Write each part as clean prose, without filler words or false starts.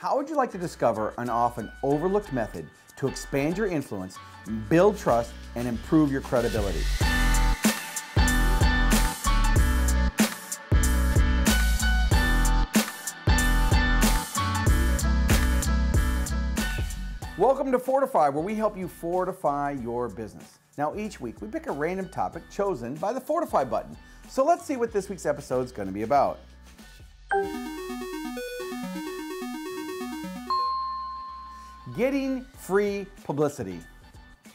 How would you like to discover an often overlooked method to expand your influence, build trust, and improve your credibility? Welcome to Fordify, where we help you fortify your business. Now, each week we pick a random topic chosen by the Fordify button. So let's see what this week's episode is going to be about. Getting free publicity.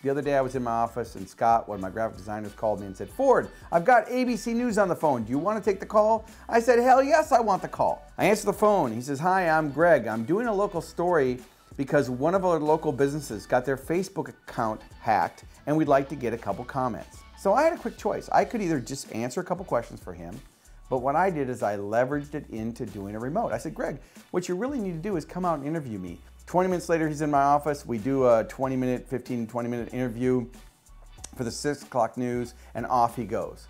The other day I was in my office and Scott, one of my graphic designers, called me and said, "Ford, I've got ABC News on the phone. Do you want to take the call?" I said, "Hell yes, I want the call." I answer the phone. He says, "Hi, I'm Greg. I'm doing a local story because one of our local businesses got their Facebook account hacked and we'd like to get a couple comments." So I had a quick choice. I could either just answer a couple questions for him, but what I did is I leveraged it into doing a remote. I said, "Greg, what you really need to do is come out and interview me." 20 minutes later, he's in my office. We do a 20-minute interview for the 6 o'clock news, and off he goes.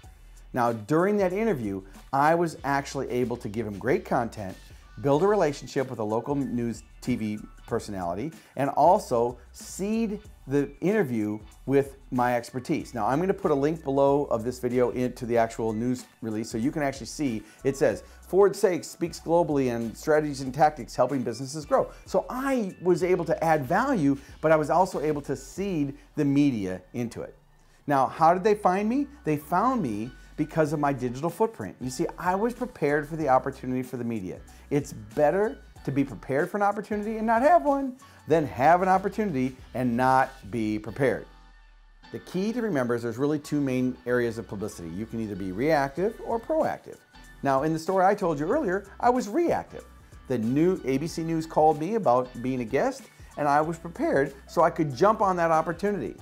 Now, during that interview, I was actually able to give him great content, build a relationship with a local news TV personality, and also seed the interview with my expertise. Now, I'm going to put a link below of this video into the actual news release so you can actually see. It says, "Ford Saeks speaks globally on strategies and tactics helping businesses grow." So I was able to add value, but I was also able to seed the media into it. Now, how did they find me? They found me because of my digital footprint. You see, I was prepared for the opportunity for the media. It's better to be prepared for an opportunity and not have one than have an opportunity and not be prepared. The key to remember is there's really two main areas of publicity. You can either be reactive or proactive. Now, in the story I told you earlier, I was reactive. The new ABC News called me about being a guest, and I was prepared so I could jump on that opportunity.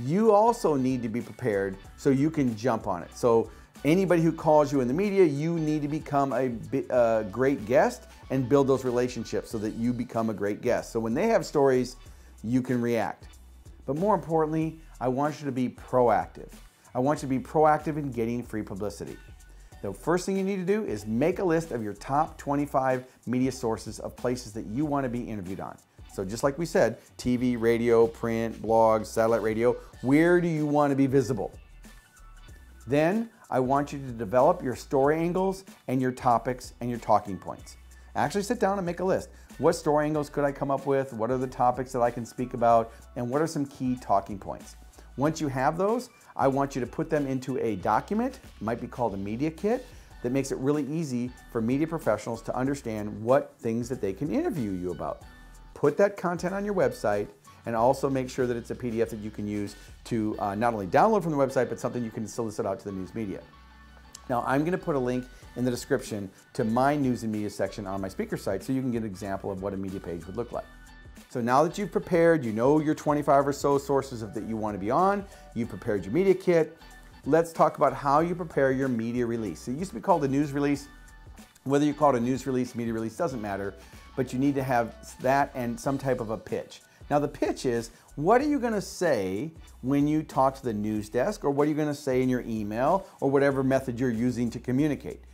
You also need to be prepared so you can jump on it. So anybody who calls you in the media, you need to become a great guest and build those relationships so that you become a great guest. So when they have stories, you can react. But more importantly, I want you to be proactive. I want you to be proactive in getting free publicity. The first thing you need to do is make a list of your top 25 media sources of places that you want to be interviewed on. So just like we said, TV, radio, print, blogs, satellite radio, where do you want to be visible? Then I want you to develop your story angles and your topics and your talking points. Actually sit down and make a list. What story angles could I come up with? What are the topics that I can speak about? And what are some key talking points? Once you have those, I want you to put them into a document, it might be called a media kit, that makes it really easy for media professionals to understand what things that they can interview you about. Put that content on your website and also make sure that it's a PDF that you can use to not only download from the website, but something you can solicit out to the news media. Now, I'm going to put a link in the description to my news and media section on my speaker site so you can get an example of what a media page would look like. So now that you've prepared, you know your 25 or so sources that you want to be on, you've prepared your media kit, let's talk about how you prepare your media release. It used to be called a news release. Whether you call it a news release, media release, doesn't matter, but you need to have that and some type of a pitch. Now the pitch is, what are you going to say when you talk to the news desk, or what are you going to say in your email, or whatever method you're using to communicate?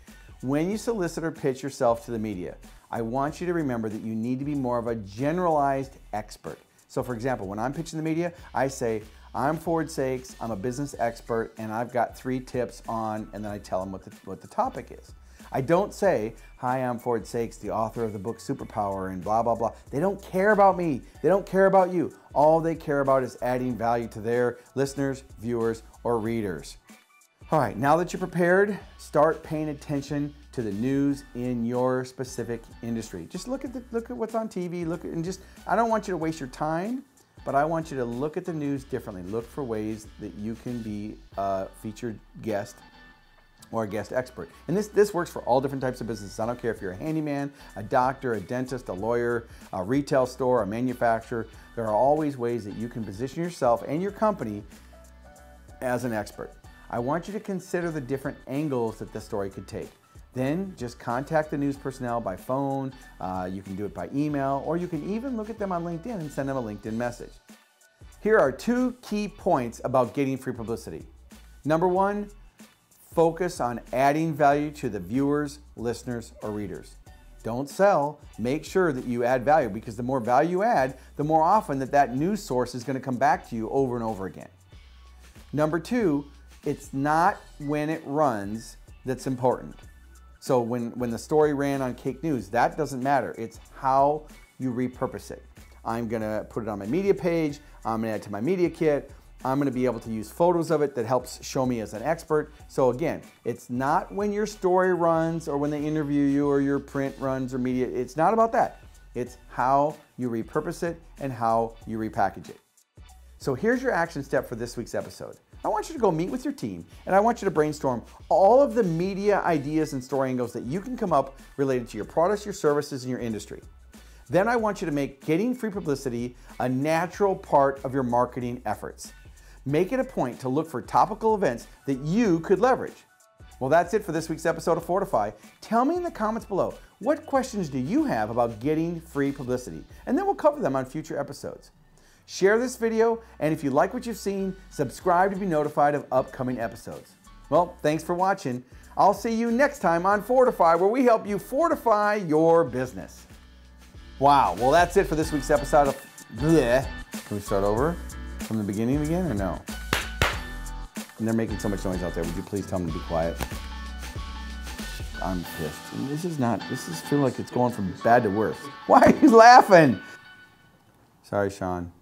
When you solicit or pitch yourself to the media, I want you to remember that you need to be more of a generalized expert. So for example, when I'm pitching the media, I say, "I'm Ford Saeks, I'm a business expert, and I've got 3 tips on," and then I tell them what the topic is. I don't say, "Hi, I'm Ford Saeks, the author of the book Superpower," and blah, blah, blah. They don't care about me. They don't care about you. All they care about is adding value to their listeners, viewers, or readers. All right, now that you're prepared, start paying attention to the news in your specific industry. Just look at what's on TV, I don't want you to waste your time, but I want you to look at the news differently. Look for ways that you can be a featured guest or a guest expert. And this works for all different types of businesses. I don't care if you're a handyman, a doctor, a dentist, a lawyer, a retail store, a manufacturer. There are always ways that you can position yourself and your company as an expert. I want you to consider the different angles that the story could take. Then just contact the news personnel by phone, you can do it by email, or you can even look at them on LinkedIn and send them a LinkedIn message. Here are 2 key points about getting free publicity. Number 1, focus on adding value to the viewers, listeners, or readers. Don't sell. Make sure that you add value, because the more value you add, the more often that news source is going to come back to you over and over again. Number two, it's not when it runs that's important. So when the story ran on KAKE News, that doesn't matter. It's how you repurpose it. I'm going to put it on my media page. I'm going to add it to my media kit. I'm going to be able to use photos of it that helps show me as an expert. So again, it's not when your story runs or when they interview you or your print runs or media. It's not about that. It's how you repurpose it and how you repackage it. So here's your action step for this week's episode. I want you to go meet with your team, and I want you to brainstorm all of the media ideas and story angles that you can come up related to your products, your services, and your industry. Then I want you to make getting free publicity a natural part of your marketing efforts. Make it a point to look for topical events that you could leverage. Well, that's it for this week's episode of Fordify. Tell me in the comments below, what questions do you have about getting free publicity? And then we'll cover them on future episodes. Share this video, and if you like what you've seen, subscribe to be notified of upcoming episodes. Well, thanks for watching. I'll see you next time on Fordify, where we help you fortify your business. Wow, well, that's it for this week's episode of Bleh. Can we start over from the beginning again, or no? And they're making so much noise out there. Would you please tell them to be quiet? I'm pissed. And this is feel like it's going from bad to worse. Why are you laughing? Sorry, Sean.